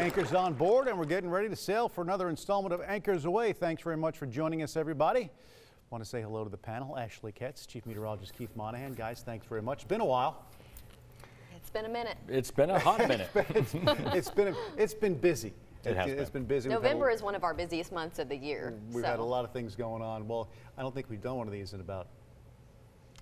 Anchors on board, and we're getting ready to sail for another installment of Anchors Away. Thanks very much for joining us, everybody. Want to say hello to the panel. Ashley Ketz, Chief Meteorologist Keith Monahan. Guys, thanks very much. It's been a while. It's been a minute. It's been a hot minute. it's been busy. It's been busy. November is one of our busiest months of the year. We've had a lot of things going on. Well, I don't think we've done one of these in about...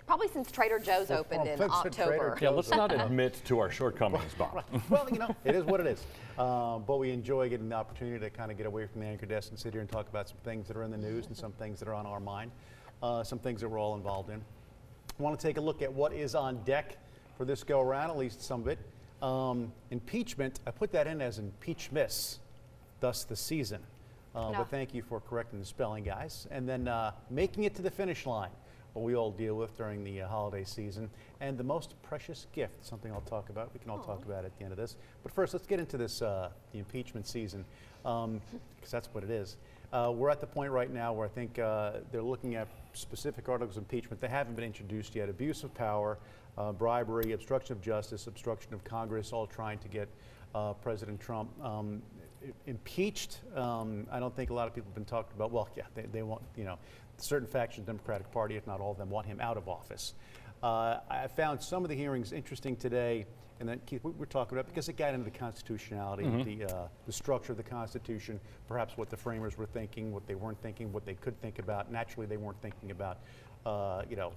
Probably since Trader Joe's opened in October. Yeah, let's not admit to our shortcomings, Bob. Right. Well, you know, it is what it is. But we enjoy getting the opportunity to kind of get away from the anchor desk and sit here and talk about some things that are in the news and some things that are on our mind, some things that we're all involved in. I want to take a look at what is on deck for this go around, at least some of it. Impeachment, I put that in as impeachmiss, thus the season. No. But thank you for correcting the spelling, guys. And then making it to the finish line, what we all deal with during the holiday season, and the most precious gift, something I'll talk about. We can all talk about it at the end of this. But first, let's get into this, the impeachment season, because that's what it is. We're at the point right now where I think they're looking at specific articles of impeachment. They haven't been introduced yet. Abuse of power, bribery, obstruction of justice, obstruction of Congress, all trying to get President Trump impeached. I don't think a lot of people have been talking about, well, yeah, they want, you know, certain factions of the Democratic Party, if not all of them, want him out of office. I found some of the hearings interesting today, and then Keith, we're talking about, because it got into the constitutionality, the structure of the Constitution, perhaps what the framers were thinking, what they weren't thinking, what they could think about. Naturally, they weren't thinking about, you know,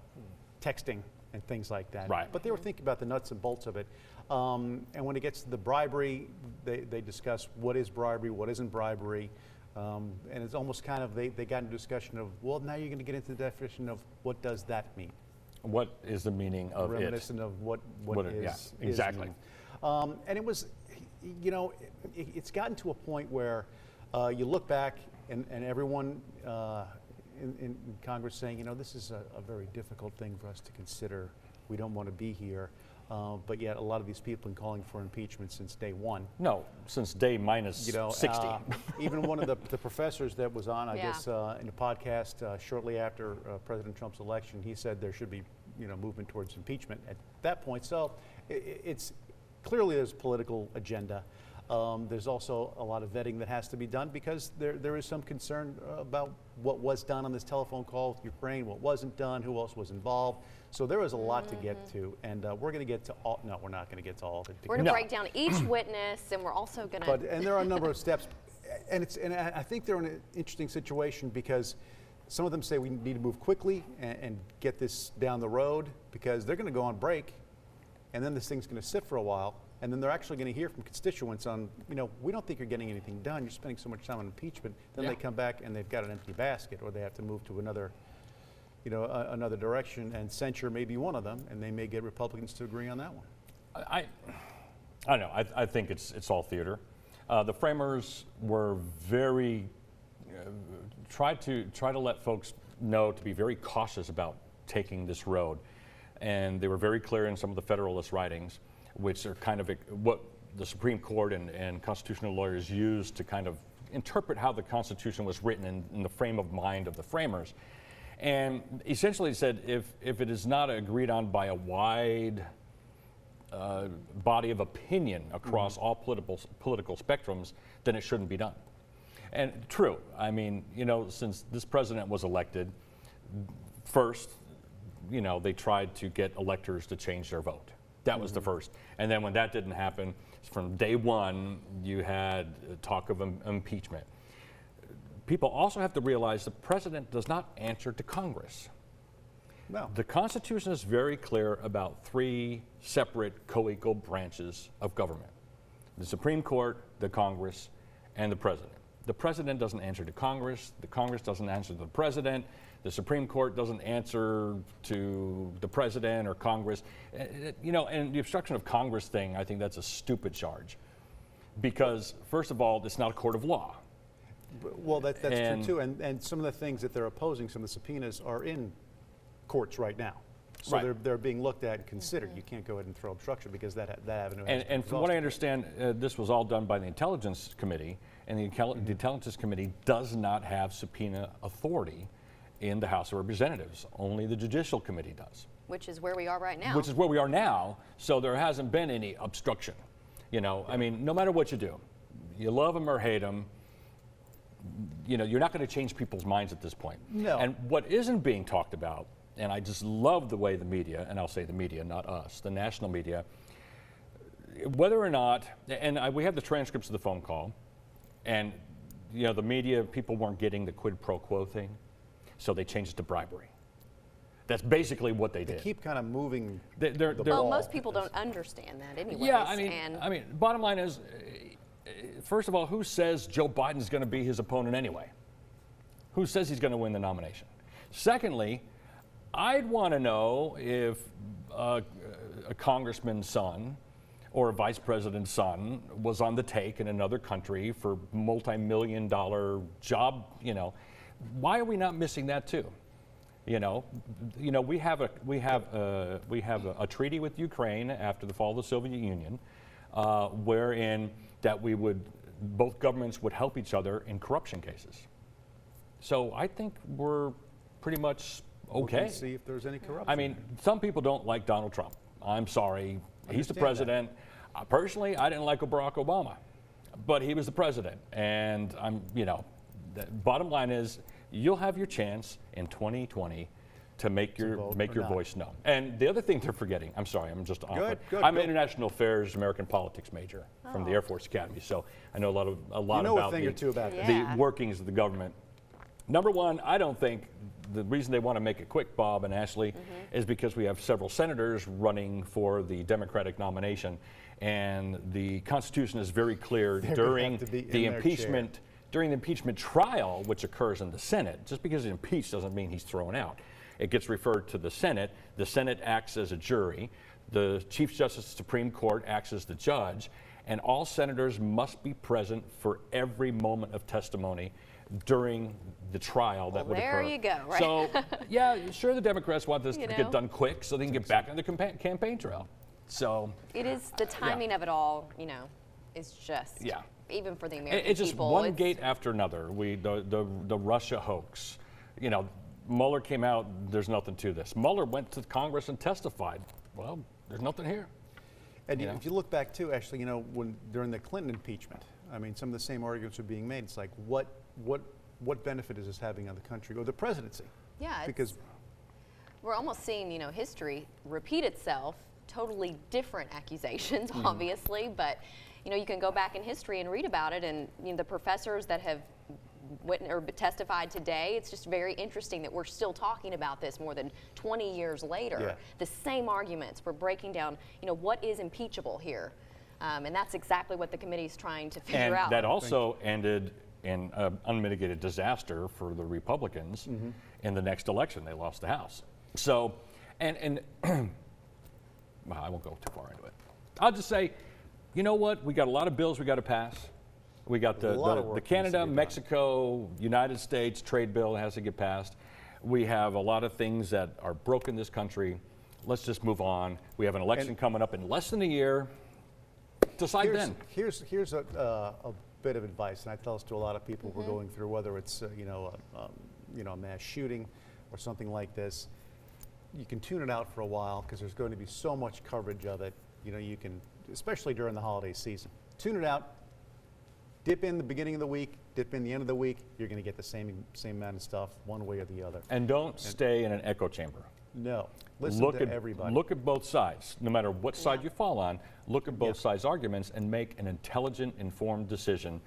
texting and things like that. Right. But they were thinking about the nuts and bolts of it. And when it gets to the bribery, they discuss what is bribery, what isn't bribery. And it's almost kind of, they got into discussion of, well, now you're going to get into the definition of what does that mean? What is the meaning of Reminiscent of what is. Yeah, exactly. And it was, you know, it's gotten to a point where you look back and everyone in Congress saying, you know, this is a very difficult thing for us to consider. We don't want to be here. But yet a lot of these people have been calling for impeachment since day one. No, since day minus 60. Even one of the professors that was on, I guess, in a podcast shortly after President Trump's election, he said there should be, you know, movement towards impeachment at that point. So it's clearly there's a political agenda. There's also a lot of vetting that has to be done because there is some concern about what was done on this telephone call with Ukraine, what wasn't done, who else was involved. So there is a lot to get to, and we're going to get to all. No, we're not going to get to all of it. We're going to break down each witness, and we're also going to. And there are a number of steps, and I think they're in an interesting situation because some of them say we need to move quickly and get this down the road because they're going to go on break, and then this thing's going to sit for a while. And then they're actually going to hear from constituents on, you know, we don't think you're getting anything done. You're spending so much time on impeachment. Then they come back and they've got an empty basket, or they have to move to another, you know, another direction, and censure may be one of them, and they may get Republicans to agree on that one. I don't know. I think it's all theater. The framers were very try to let folks know to be very cautious about taking this road, and they were very clear in some of the Federalist writings, which are kind of what the Supreme Court and constitutional lawyers use to kind of interpret how the Constitution was written in the frame of mind of the framers. And essentially said if it is not agreed on by a wide body of opinion across all political spectrums, then it shouldn't be done. And true, I mean, you know, since this president was elected, first, you know, they tried to get electors to change their vote. That was the first. And then when that didn't happen, from day one, you had talk of impeachment. People also have to realize the president does not answer to Congress. No. The Constitution is very clear about three separate co-equal branches of government: the Supreme Court, the Congress, and the president. The president doesn't answer to Congress. The Congress doesn't answer to the president. The Supreme Court doesn't answer to the president or Congress. You know, and the obstruction of Congress thing, I think that's a stupid charge. Because, first of all, it's not a court of law. Well, that's true, too. And some of the things that they're opposing, some of the subpoenas, are in courts right now. So they're being looked at and considered. You can't go ahead and throw obstruction because that avenue has and from what I understand, this was all done by the Intelligence Committee, and the Intelligence Committee does not have subpoena authority in the House of Representatives. Only the Judicial Committee does. Which is where we are right now. Which is where we are now, so there hasn't been any obstruction. You know, I mean, no matter what you do, you love them or hate them, you know, you're not going to change people's minds at this point. No. And what isn't being talked about, and I just love the way the media, and I'll say the media, not us, the national media, whether or not, and we have the transcripts of the phone call, and you know, the media, people weren't getting the quid pro quo thing, so they changed it to bribery. That's basically what they did. Keep kind of moving. They're Well, most people don't understand that anyways. yeah, I mean, bottom line is, first of all, who says Joe Biden's going to be his opponent anyway? Who says he's going to win the nomination? Secondly, I'd want to know if a congressman's son or a vice president's son was on the take in another country for multi-million-dollar job. You know, why are we not missing that too? You know, we have a treaty with Ukraine after the fall of the Soviet Union, wherein that both governments would help each other in corruption cases. So I think we're pretty much okay. We'll see if there's any corruption. I mean, some people don't like Donald Trump. I'm sorry, he's the president. Personally, I didn't like Barack Obama, but he was the president, and the bottom line is, you'll have your chance in 2020 to make your voice known. And the other thing they're forgetting, I'm sorry, I'm just off. I'm an international affairs, American politics major from the Air Force Academy, so I know a lot about the workings of the government. Number one, I don't think the reason they want to make it quick, Bob and Ashley, is because we have several senators running for the Democratic nomination, and the Constitution is very clear during the impeachment trial, which occurs in the Senate. Just because he's impeached doesn't mean he's thrown out. It gets referred to the Senate. The Senate acts as a jury. The Chief Justice of the Supreme Court acts as the judge, and all senators must be present for every moment of testimony during the trial that would occur. There you go, right? So, yeah, sure, the Democrats want this to get done quick so they can get back on the campaign trail. So it is the timing of it all, is just even for the American people. It's just one gate after another. The Russia hoax. Mueller came out, there's nothing to this. Mueller went to Congress and testified. Well, there's nothing here. And if you look back too, Ashley, when during the Clinton impeachment, I mean, some of the same arguments are being made. It's like, what benefit is this having on the country or the presidency? Yeah, because we're almost seeing, history repeat itself. Totally different accusations, obviously, but you can go back in history and read about it, and the professors that have testified today. It's just very interesting that we're still talking about this more than 20 years later. Yeah. The same arguments. We're breaking down, what is impeachable here, and that's exactly what the committee is trying to figure out. And that also ended in unmitigated disaster for the Republicans in the next election. They lost the House. So, and well, I won't go too far into it. I'll just say, you know what? We got a lot of bills we got to pass. We got the Canada, Mexico, United States trade bill has to get passed. We have a lot of things that are broke in this country. Let's just move on. We have an election coming up in less than a year. Decide then. Here's a bit of advice, and I tell this to a lot of people we're going through, whether it's a mass shooting or something like this. You can tune it out for a while because there's going to be so much coverage of it. You can, especially during the holiday season, tune it out. Dip in the beginning of the week, dip in the end of the week. You're going to get the same amount of stuff, one way or the other. And don't stay in an echo chamber. No, listen to everybody. Look at both sides. No matter what side you fall on, look at both sides' arguments and make an intelligent, informed decision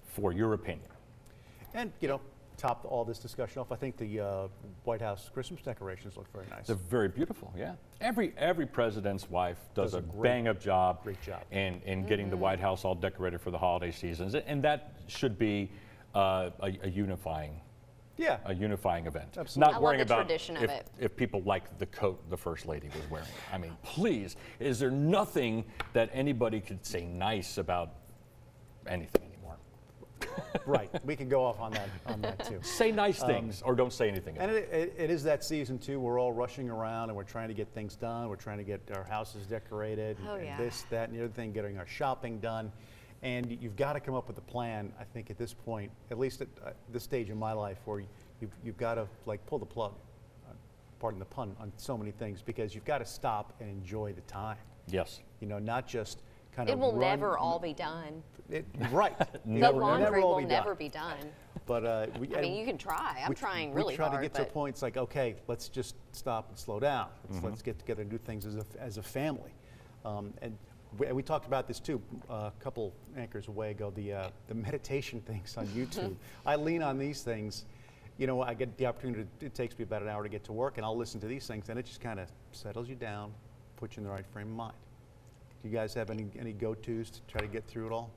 for your opinion. And top all this discussion off, I think the White House Christmas decorations look very nice. They're very beautiful, yeah. Every president's wife does a bang-up job. Great job. In getting the White House all decorated for the holiday seasons, and that should be a unifying event. Absolutely. Not I worrying love the about tradition of it. if people like the coat the First Lady was wearing. I mean, please, is there nothing that anybody could say nice about anything anymore? Right, we can go off on that too. Say nice things or don't say anything. And it is that season too. We're all rushing around and we're trying to get things done. We're trying to get our houses decorated, and this, that, and the other thing, getting our shopping done. And you've got to come up with a plan, I think, at this point, at least at this stage in my life, where you've got to pull the plug, pardon the pun, on so many things, because you've got to stop and enjoy the time. Yes. Not just kind of It will never all be done. Right. The Never, laundry all will be never done. be done. But I mean, you can try. I'm trying really we try hard. to get to a but point. It's like, okay, let's just stop and slow down. Mm-hmm. Let's get together and do things as a family. And we talked about this too a couple anchors away ago. The meditation things on YouTube. I lean on these things. You know, I get the opportunity. It takes me about an hour to get to work, and I'll listen to these things, and it just kind of settles you down, puts you in the right frame of mind. Do you guys have any go-tos to try to get through it all?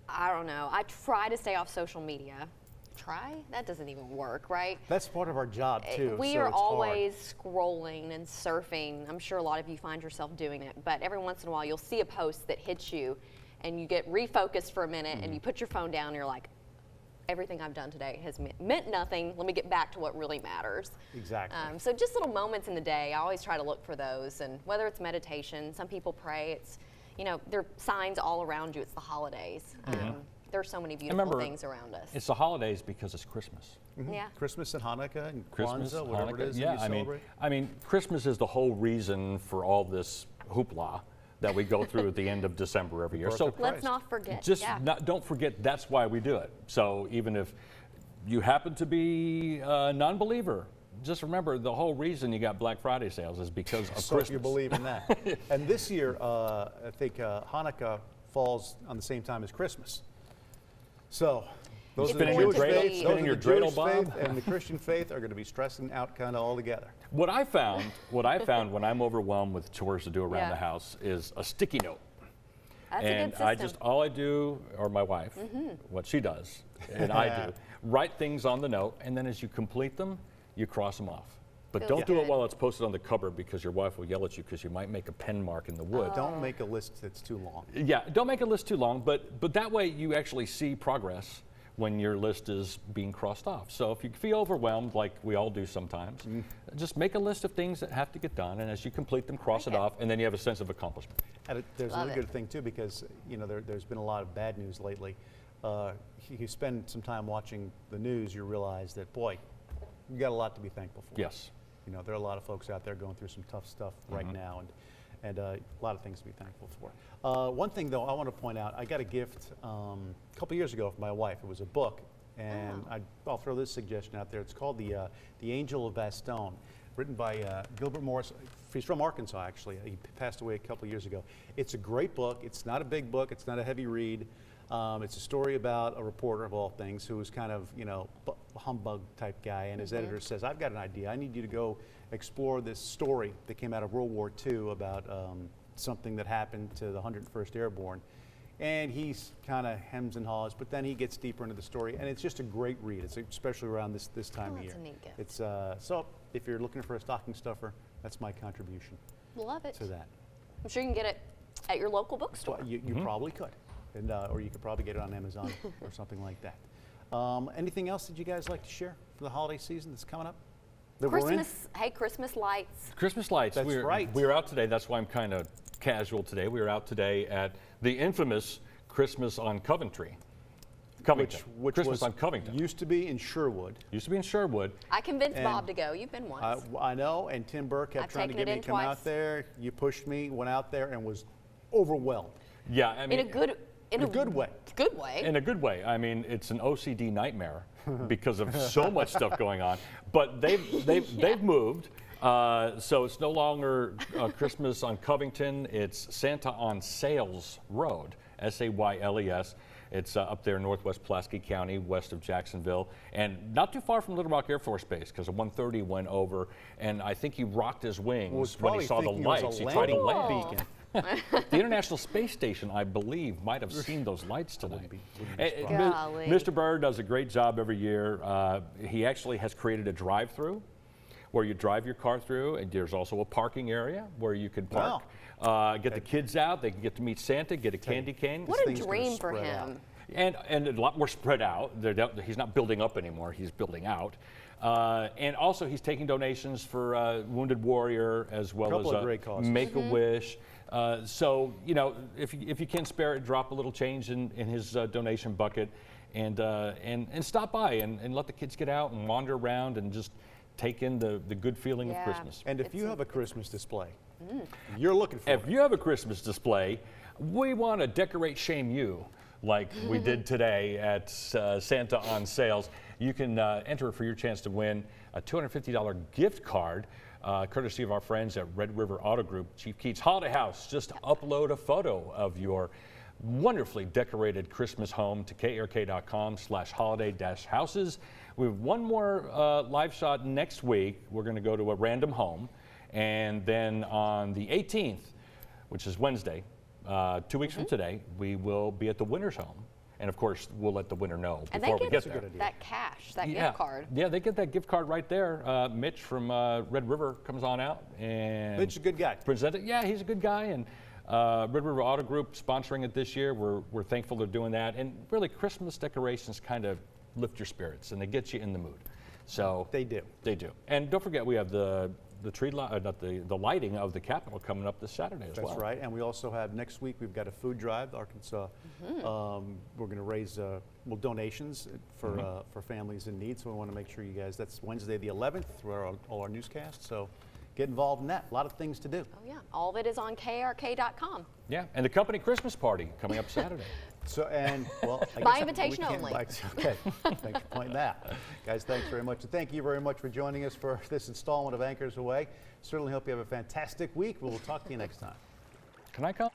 I don't know. I try to stay off social media. Try? That doesn't even work, right? That's part of our job too. We so are it's hard. always scrolling and surfing. I'm sure a lot of you find yourself doing it, but every once in a while you'll see a post that hits you and you get refocused for a minute and you put your phone down and you're like, everything I've done today has meant nothing. Let me get back to what really matters. Exactly. So just little moments in the day, I always try to look for those. And whether it's meditation, some people pray, it's, you know, there are signs all around you. It's the holidays. There are so many beautiful remember, things around us. It's the holidays because it's Christmas. Yeah. Christmas and Hanukkah and Christmas, Kwanzaa, whatever Hanukkah. it is Yeah, that you celebrate. I mean, Christmas is the whole reason for all this hoopla that we go through at the end of December every year. Birth So of Let's Christ. not forget. just yeah. don't forget that's why we do it. So even if you happen to be a non-believer, just remember the whole reason you got Black Friday sales is because of So Christmas. if you believe in that. And this year, I think Hanukkah falls on the same time as Christmas. So those It's are the going Jewish to be- faith, those Spinning are your the dreidel, Jewish faith, Bob. and the Christian faith are going to be stressing out kind of all together. What I found when I'm overwhelmed with chores to do around Yeah. the house is a sticky note. That's And a good system. I just, all I do, or my wife, what she does, and I do, write things on the note, and then as you complete them, you cross them off. But Feels don't do it good. while it's posted on the cupboard because your wife will yell at you because you might make a pen mark in the wood. Don't make a list that's too long. Yeah, don't make a list too long, but that way you actually see progress when your list is being crossed off. So if you feel overwhelmed, like we all do sometimes, just make a list of things that have to get done, and as you complete them, cross it it. off, and then you have a sense of accomplishment. And there's Love another it. good thing too, because you know there's been a lot of bad news lately. You spend some time watching the news, you realize that boy, you got a lot to be thankful for. Yes. You know, there are a lot of folks out there going through some tough stuff right now, and a lot of things to be thankful for. One thing though, I want to point out, I got a gift a couple years ago from my wife. It was a book, and I'll throw this suggestion out there. It's called The Angel of Bastogne, written by Gilbert Morris. He's from Arkansas, actually. He passed away a couple years ago. It's a great book. It's not a big book. It's not a heavy read. It's a story about a reporter of all things who was kind of, you know, humbug type guy, and his editor says, I've got an idea. I need you to go explore this story that came out of World War II about something that happened to the 101st Airborne. And he's kind of hems and haws, but then he gets deeper into the story, and it's just a great read. It's especially around this time of that's year. a neat gift. It's so if you're looking for a stocking stuffer, that's my contribution Love it. to that. I'm sure you can get it at your local bookstore. Well, you probably could, and or you could probably get it on Amazon or something like that. Anything else that you guys like to share for the holiday season that's coming up? That we're in? Christmas, hey, Christmas lights. Christmas lights. That's right. We were out today. That's why I'm kind of casual today. We were out today at the infamous Christmas on Coventry. Covington. Which Christmas was on Covington. used to be in Sherwood. Used to be in Sherwood. I convinced And Bob to go. You've been once. I know, and Tim Burr kept I've trying to taken get it me to in come twice. out there. You pushed me, went out there, and was overwhelmed. Yeah, I mean, in a good way. Good way. in a good way. I mean, it's an OCD nightmare because of so much stuff going on. But they've moved. So it's no longer Christmas on Covington. It's Santa on Sales Road, Sayles. It's up there in northwest Pulaski County, west of Jacksonville, and not too far from Little Rock Air Force Base, because a 130 went over, and I think he rocked his wings when he saw the lights. He tried to landing land. beacon. The International Space Station, I believe, might have seen those lights tonight. Golly. Mr. Bird does a great job every year. He actually has created a drive-through where you drive your car through, and there's also a parking area where you can park. Get the kids out, they can get to meet Santa, get a candy cane. What a things gonna dream for spread him. out. And a lot more spread out. He's not building up anymore, he's building out. And also he's taking donations for Wounded Warrior as well Couple as of great causes. Make-A-Wish. So, you know, if you can spare it, drop a little change in his donation bucket and stop by and let the kids get out and wander around and just take in the good feeling of Yeah. Christmas. And if you have a Christmas display, you're looking for If it. you have a Christmas display, we want to decorate shame you like we did today at Santa on Sales. You can enter for your chance to win a $250 gift card courtesy of our friends at Red River Auto Group. Chief Keats Holiday House, just upload a photo of your wonderfully decorated Christmas home to krk.com/holiday-houses. We have one more live shot next week. We're going to go to a random home. And then on the 18th, which is Wednesday, 2 weeks from today, we will be at the winner's home. And of course, we'll let the winner know And before they we get get there. that cash, that gift card. Yeah, they get that gift card right there. Mitch from Red River comes on out and Mitch is a good guy. present it. Yeah, he's a good guy. And Red River Auto Group sponsoring it this year. We're thankful they're doing that. And really, Christmas decorations kind of lift your spirits and they get you in the mood. So They do. They do. And don't forget, we have the the lighting of the Capitol coming up this Saturday as well. That's right. And we also have next week, we've got a food drive, Arkansas. We're going to raise donations for families in need. So we want to make sure you guys, that's Wednesday the 11th through all our newscasts. So get involved in that. A lot of things to do. Oh, yeah. All of it is on krk.com. Yeah, and the company Christmas party coming up Saturday. So, and, well, I By guess invitation we can't only. Okay, thanks for pointing that. Guys, thanks very much. And thank you very much for joining us for this installment of Anchors Away. Certainly hope you have a fantastic week. We'll talk to you next time. Can I come?